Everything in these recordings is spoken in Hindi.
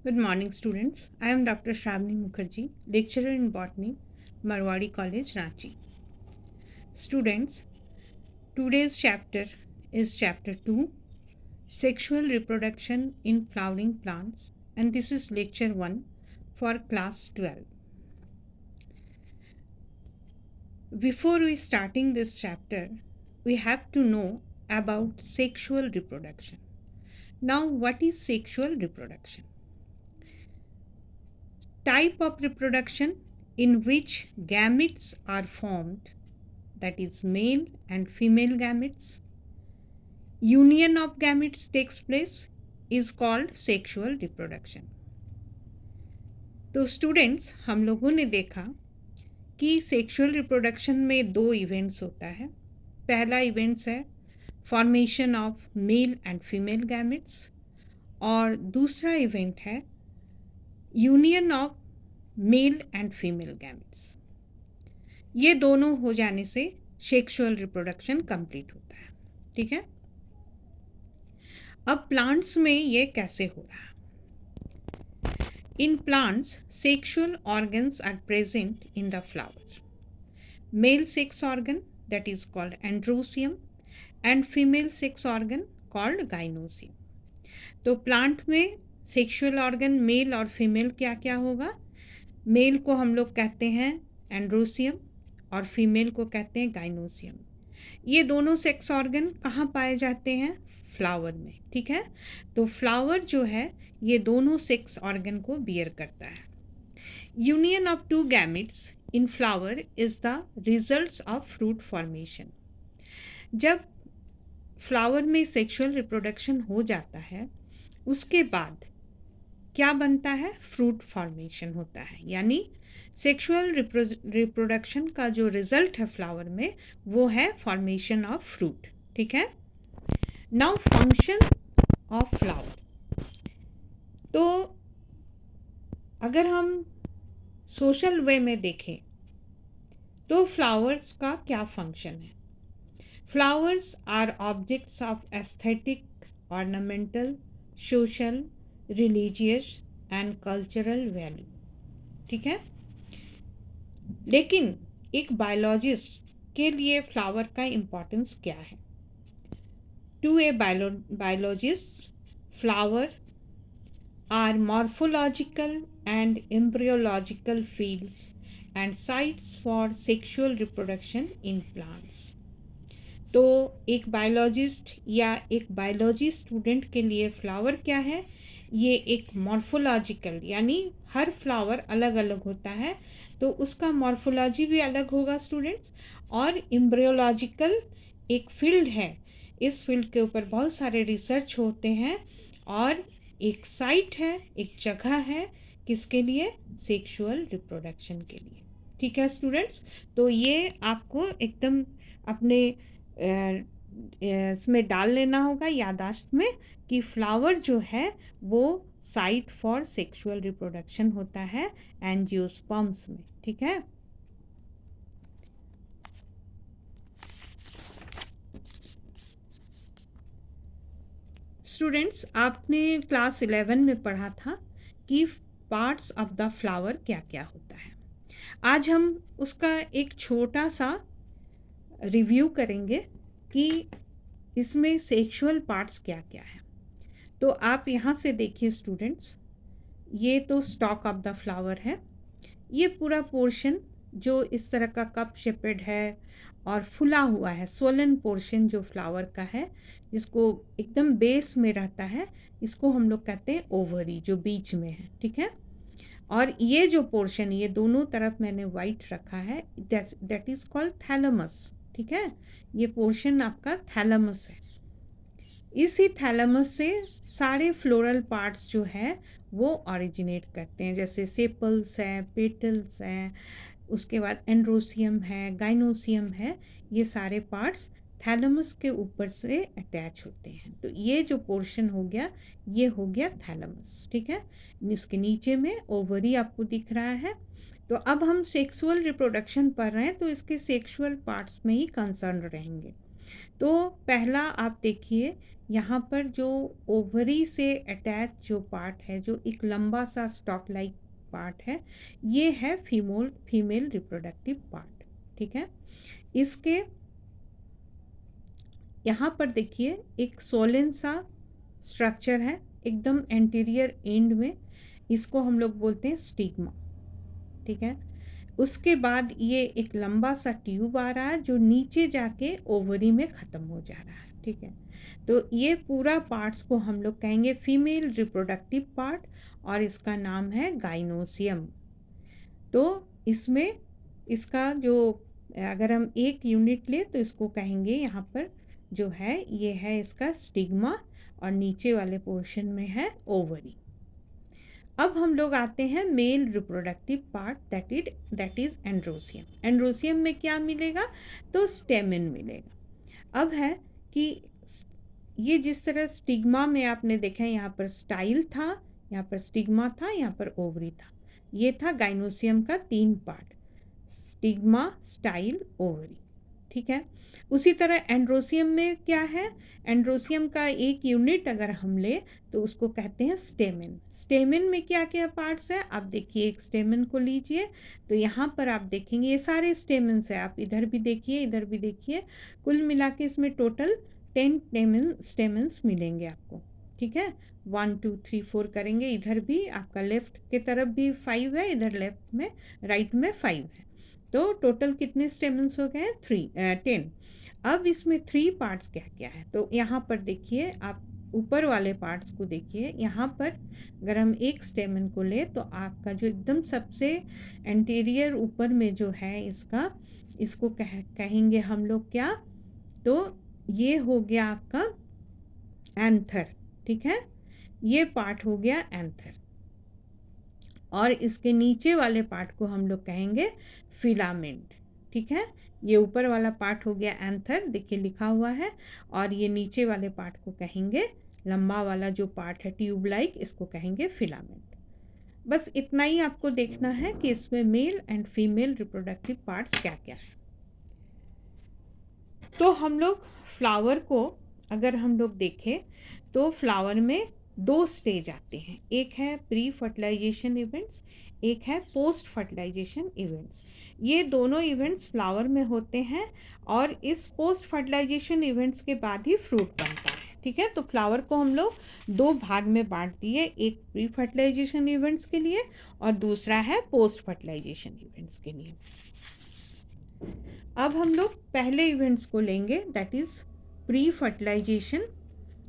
Good morning, students. I am Dr. Shravani Mukherjee, lecturer in botany, Marwadi College, Ranchi. Students, today's chapter is chapter 2, Sexual Reproduction in Flowering Plants, and this is lecture 1 for class 12. Before we starting this chapter, we have to know about sexual reproduction. Now, what is sexual reproduction? Type of reproduction in which gametes are formed, that is male and female gametes. Union of gametes takes place is called sexual reproduction. तो स्टूडेंट्स, हम लोगों ने देखा कि सेक्सुअल रिप्रोडक्शन में दो इवेंट्स होता है. पहला इवेंट्स है formation of male and female gametes और दूसरा इवेंट है union of male and female gametes. ये दोनों हो जाने से सेक्सुअल रिप्रोडक्शन कंप्लीट होता है. ठीक है. अब प्लांट्स में ये कैसे हो रहा है? In plants, sexual organs are present in the flower. Male sex organ, that is called androcium, and female sex organ called gynocium. तो प्लांट में सेक्सुअल ऑर्गन मेल और फीमेल क्या क्या होगा? मेल को हम लोग कहते हैं एंड्रोसियम और फीमेल को कहते हैं गाइनोसियम. ये दोनों सेक्स ऑर्गन कहाँ पाए जाते हैं? फ्लावर में. ठीक है. तो फ्लावर जो है ये दोनों सेक्स ऑर्गन को बियर करता है. Union of two gametes in flower is the results of fruit formation. जब फ्लावर में सेक्सुअल रिप्रोडक्शन हो जाता है उसके बाद क्या बनता है? फ्रूट फॉर्मेशन होता है. यानी सेक्सुअल रिप्रोडक्शन का जो रिजल्ट है फ्लावर में वो है फॉर्मेशन ऑफ फ्रूट. ठीक है. Now function of flower. तो अगर हम सोशल वे में देखें तो फ्लावर्स का क्या फंक्शन है? Flowers are objects of aesthetic, ornamental, social, religious and cultural value. ठीक है. लेकिन एक बायोलॉजिस्ट के लिए फ्लावर का इम्पोर्टेंस क्या है? To a biologist flower are morphological and embryological fields and sites for sexual reproduction in plants. तो एक बायोलॉजिस्ट या एक बायोलॉजी स्टूडेंट के लिए फ्लावर क्या है? ये एक मॉर्फोलॉजिकल, यानी हर फ्लावर अलग अलग होता है तो उसका मॉर्फोलॉजी भी अलग होगा स्टूडेंट्स. और एम्ब्रियोलॉजिकल एक फील्ड है. इस फील्ड के ऊपर बहुत सारे रिसर्च होते हैं और एक साइट है, एक जगह है किसके लिए? सेक्सुअल रिप्रोडक्शन के लिए. ठीक है स्टूडेंट्स. तो ये आपको एकदम अपने इसमें डाल लेना होगा यादाश्त में कि फ्लावर जो है वो साइट फॉर सेक्सुअल रिप्रोडक्शन होता है एंजियोस्पर्म्स में. ठीक है. स्टूडेंट्स, आपने क्लास 11 में पढ़ा था कि पार्ट्स ऑफ द फ्लावर क्या क्या होता है. आज हम उसका एक छोटा सा रिव्यू करेंगे कि इसमें सेक्सुअल पार्ट्स क्या क्या है. तो आप यहाँ से देखिए स्टूडेंट्स, ये तो स्टॉक ऑफ द फ्लावर है. ये पूरा पोर्शन जो इस तरह का कप शेपेड है और फुला हुआ है, सोलन पोर्शन जो फ्लावर का है जिसको एकदम बेस में रहता है, इसको हम लोग कहते हैं ओवरी, जो बीच में है. ठीक है. और ये जो पोर्शन, ये दोनों तरफ मैंने वाइट रखा है, दैट इज कॉल्ड थैलेमस. ठीक है. ये पोर्शन आपका थैलेमस है. इसी थैलेमस से सारे फ्लोरल पार्ट्स जो है वो ओरिजिनेट करते हैं. जैसे सेपल्स हैं, पेटल्स हैं, उसके बाद एंड्रोसियम है, गाइनोसियम है. ये सारे पार्ट्स थैलेमस के ऊपर से अटैच होते हैं. तो ये जो पोर्शन हो गया ये हो गया थैलेमस. ठीक है. इसके नीचे में ओवरी आपको दिख रहा है. तो अब हम सेक्सुअल रिप्रोडक्शन पढ़ रहे हैं तो इसके सेक्सुअल पार्ट्स में ही कंसर्न रहेंगे. तो पहला आप देखिए, यहाँ पर जो ओवरी से अटैच जो पार्ट है, जो एक लंबा सा स्टॉक लाइक पार्ट है, ये है फीमेल रिप्रोडक्टिव पार्ट। ठीक है, इसके यहाँ पर देखिए एक सोलन सा स्ट्रक्चर है एकदम एंटीरियर एंड में, इसको हम लोग बोलते हैं स्टिग्मा। ठीक है, उसके बाद ये एक लंबा सा ट्यूब आ रहा है जो नीचे जाके ओवरी में ख़त्म हो जा रहा है। ठीक है, तो ये पूरा पार्ट्स को हम लोग कहेंगे फीमेल रिप्रोडक्टिव पार्ट, और इसका नाम है गाइनोसियम। तो इसमें इसका जो, अगर हम एक यूनिट ले तो इसको कहेंगे यहाँ पर जो है ये है इसका स्टिग्मा, और नीचे वाले पोर्शन में है ओवरी। अब हम लोग आते हैं male reproductive part, that is androecium. Androecium में क्या मिलेगा, तो स्टेमेन मिलेगा। अब है कि ये जिस तरह स्टिग्मा में आपने देखा है, यहाँ पर स्टाइल था, यहाँ पर स्टिग्मा था, यहाँ पर ओवरी था। ये था गाइनोसियम का 3 पार्ट, स्टिग्मा, स्टाइल, ओवरी। ठीक है, उसी तरह एंड्रोसियम में क्या है, एंड्रोसियम का एक यूनिट अगर हम ले तो उसको कहते हैं स्टेमेन। स्टेमेन में क्या क्या पार्ट्स है, आप देखिए एक स्टेमेन को लीजिए, तो यहाँ पर आप देखेंगे ये सारे स्टेमेन्स है, आप इधर भी देखिए इधर भी देखिए, कुल मिला के इसमें टोटल 10 स्टेमेन्स मिलेंगे आपको। ठीक है, 1 2 3 4 करेंगे, इधर भी आपका लेफ्ट के तरफ भी 5 है, इधर लेफ्ट में राइट में 5 है, तो टोटल कितने स्टेमेन्स हो गए, 10। अब इसमें 3 पार्ट्स क्या क्या है, तो यहाँ पर देखिए आप ऊपर वाले पार्ट्स को देखिए, यहाँ पर अगर हम एक स्टेमन को ले तो आपका जो एकदम सबसे एंटीरियर ऊपर में जो है इसका, इसको कहेंगे हम लोग क्या, तो ये हो गया आपका एंथर। ठीक है, ये पार्ट हो गया एंथर, और इसके नीचे वाले पार्ट को हम लोग कहेंगे फिलामेंट। ठीक है, ये ऊपर वाला पार्ट हो गया एंथर, देखिए लिखा हुआ है, और ये नीचे वाले पार्ट को कहेंगे, लंबा वाला जो पार्ट है ट्यूब लाइक, इसको कहेंगे फिलामेंट। बस इतना ही आपको देखना है कि इसमें male and female reproductive parts क्या क्या है। तो हम लोग फ्लावर को अगर हम लोग देखें तो फ्लावर में 2 स्टेज आते हैं, एक है प्री फर्टिलाइजेशन इवेंट्स, एक है पोस्ट फर्टिलाइजेशन इवेंट्स। ये दोनों इवेंट्स फ्लावर में होते हैं, और इस पोस्ट फर्टिलाइजेशन इवेंट्स के बाद ही फ्रूट बनता है। ठीक है, तो फ्लावर को हम लोग 2 भाग में बांट दिए, एक प्री फर्टिलाइजेशन इवेंट्स के लिए और दूसरा है पोस्ट फर्टिलाइजेशन इवेंट्स के लिए। अब हम लोग पहले इवेंट्स को लेंगे, दैट इज प्री फर्टिलाइजेशन।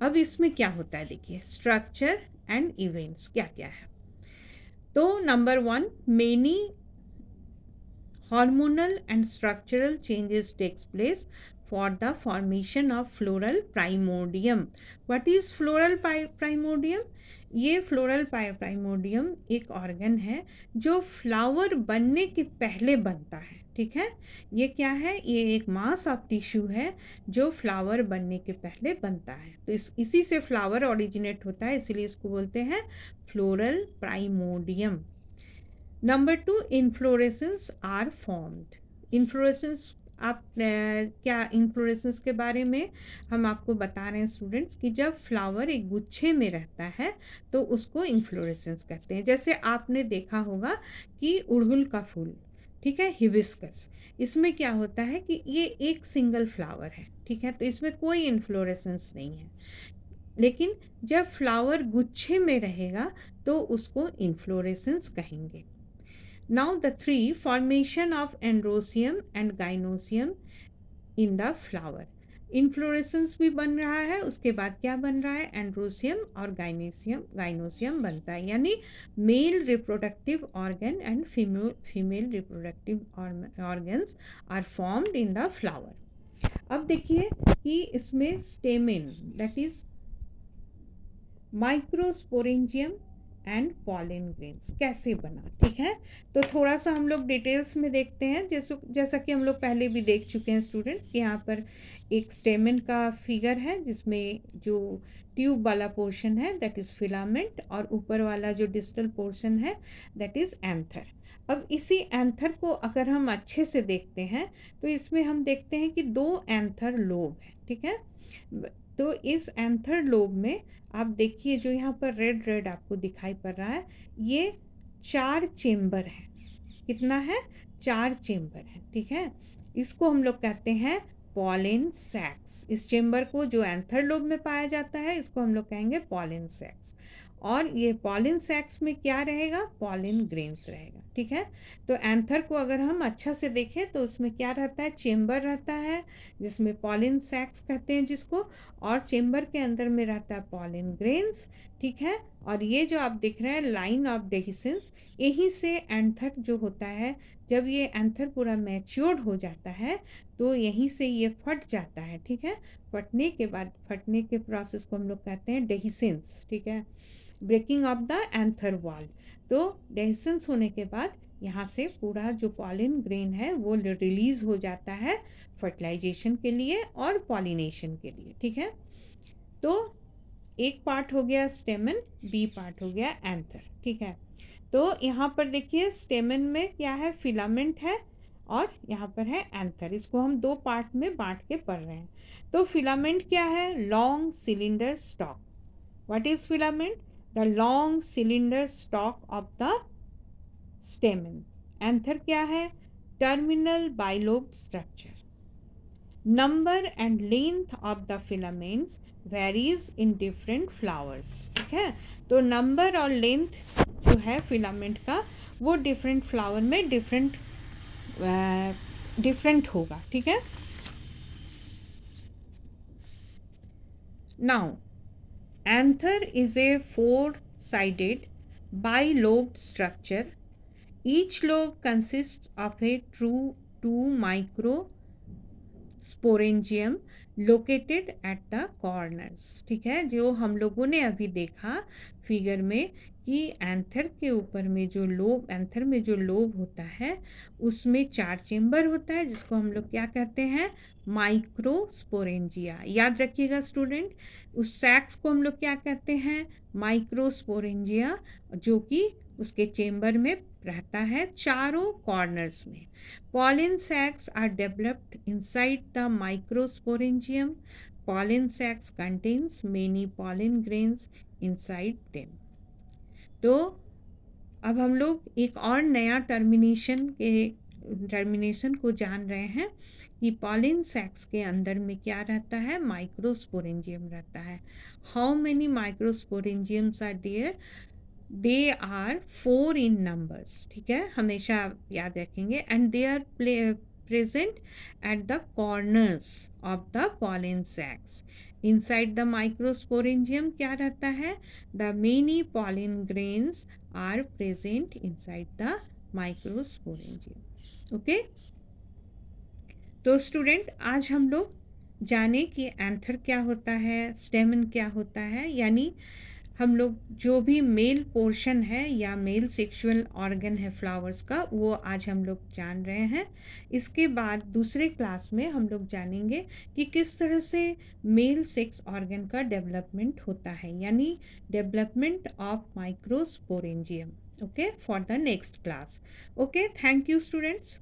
अब इसमें क्या होता है, देखिए स्ट्रक्चर एंड इवेंट्स क्या क्या है। तो number 1, many hormonal and structural changes takes place for the formation of floral primordium. What is floral primordium? ये फ्लोरल प्राइमोडियम एक ऑर्गन है जो फ्लावर बनने के पहले बनता है। ठीक है, ये क्या है, ये एक मास ऑफ टिश्यू है जो फ्लावर बनने के पहले बनता है, तो इसी से फ्लावर ओरिजिनेट होता है, इसीलिए इसको बोलते हैं floral primordium. Number 2, inflorescence are formed. Inflorescence आप क्या, इन्फ्लोरेसेंस के बारे में हम आपको बता रहे हैं स्टूडेंट्स कि जब फ्लावर एक गुच्छे में रहता है तो उसको इन्फ्लोरेसेंस कहते हैं। जैसे आपने देखा होगा कि उड़हुल का फूल, ठीक है, हिबिस्कस, इसमें क्या होता है कि ये एक सिंगल फ्लावर है। ठीक है, तो इसमें कोई इन्फ्लोरेसेंस नहीं है, लेकिन जब फ्लावर गुच्छे में रहेगा तो उसको इन्फ्लोरेसेंस कहेंगे। Now the 3, formation of androsium and gynosium in the flower. Inflorescence भी बन रहा है, उसके बाद क्या बन रहा है, एंड्रोसियम और गाइनोसियम बनता है, यानी male reproductive organ and female reproductive organs are formed in the flower. अब देखिए कि इसमें stamen, that is microsporangium and pollen grains कैसे बना, ठीक है। तो थोड़ा सा हम लोग डिटेल्स में देखते हैं, जैसा कि हम लोग पहले भी देख चुके हैं स्टूडेंट्स कि यहाँ पर एक स्टेमन का फिगर है जिसमें जो ट्यूब वाला पोर्शन है दैट इज़ फिलामेंट और ऊपर वाला जो डिस्टल पोर्शन है दैट इज़ एंथर। अब इसी एंथर को अगर हम अच्छे से देखते हैं तो इसमें हम देखते हैं कि 2 एंथर लोब है, ठीक है। तो इस एंथर लोब में आप देखिए जो यहाँ पर रेड रेड आपको दिखाई पड़ रहा है, ये 4 चेम्बर है। कितना है? 4 चेम्बर है, ठीक है। इसको हम लोग कहते हैं पॉलन सैक्स। इस चेम्बर को जो एंथर लोब में पाया जाता है इसको हम लोग कहेंगे पॉलन सैक्स। और ये पॉलन सैक्स में क्या रहेगा? पॉलन ग्रेन्स रहेगा, ठीक है। तो एंथर को अगर हम अच्छा से देखें तो उसमें क्या रहता है? चेम्बर रहता है जिसमें पॉलन सैक्स कहते हैं जिसको, और चेम्बर के अंदर में रहता है पॉलन ग्रेन्स, ठीक है। और ये जो आप देख रहे हैं लाइन ऑफ डेहिसेंस, यहीं से एंथर जो होता है, जब ये एंथर पूरा मैच्योर्ड हो जाता है तो यहीं से ये फट जाता है, ठीक है। फटने के बाद, फटने के प्रोसेस को हम लोग कहते हैं डेहिसेंस, ठीक है, breaking of the anther wall. तो डेहिसेंस होने के बाद यहाँ से पूरा जो पॉलन ग्रेन है वो रिलीज हो जाता है फर्टिलाइजेशन के लिए और पॉलिनेशन के लिए, ठीक है। तो एक पार्ट हो गया स्टेमन, बी पार्ट हो गया एंथर, ठीक है। तो यहाँ पर देखिए स्टेमन में क्या है? फिलामेंट है और यहाँ पर है एंथर। इसको हम 2 पार्ट में बांट के पढ़ रहे हैं। तो फिलामेंट क्या है? Long cylinder stock. What is filament? The long cylinder stock of the स्टेमन। Anther क्या है? Terminal bilobe structure. Number and length of the filaments varies in different flowers, ठीक है। तो नंबर और लेंथ जो है फिलामेंट का वो डिफरेंट फ्लावर में डिफरेंट होगा, ठीक है। Now anther is a 4-sided bilobed structure. Each lobe consists of a true 2 microsporangium located at the corners, ठीक है। जो हम लोगों ने अभी देखा फिगर में कि एंथर के ऊपर में जो लोब, एंथर में जो लोब होता है उसमें 4 चेम्बर होता है जिसको हम लोग क्या कहते हैं? माइक्रोस्पोरेंजिया। याद रखिएगा स्टूडेंट, उस सैक्स को हम लोग क्या कहते हैं? माइक्रोस्पोरेंजिया, जो कि उसके चेम्बर में रहता है चारों कॉर्नर्स में। Pollen sacs are developed inside the microsporangium. Pollen sacs contains many pollen grains inside them. तो अब हम लोग एक और नया टर्मिनेशन को जान रहे हैं कि पॉलन सैक्स के अंदर में क्या रहता है? माइक्रोस्पोरेंजियम रहता है। How many microsporangiums are there? They are 4 in numbers, ठीक है, हमेशा याद रखेंगे। And they are present at the corners of the pollen sacs. Inside the microsporangium क्या रहता है? The many pollen grains are present inside the microsporangium. Okay, तो स्टूडेंट आज हम लोग जाने कि एंथर क्या होता है, स्टेमन क्या होता है, यानी हम लोग जो भी मेल पोर्शन है या मेल सेक्सुअल ऑर्गन है फ्लावर्स का वो आज हम लोग जान रहे हैं। इसके बाद दूसरे क्लास में हम लोग जानेंगे कि किस तरह से मेल सेक्स ऑर्गन का डेवलपमेंट होता है, यानी development of microsporangium. Okay, for the next class. Okay, thank you students.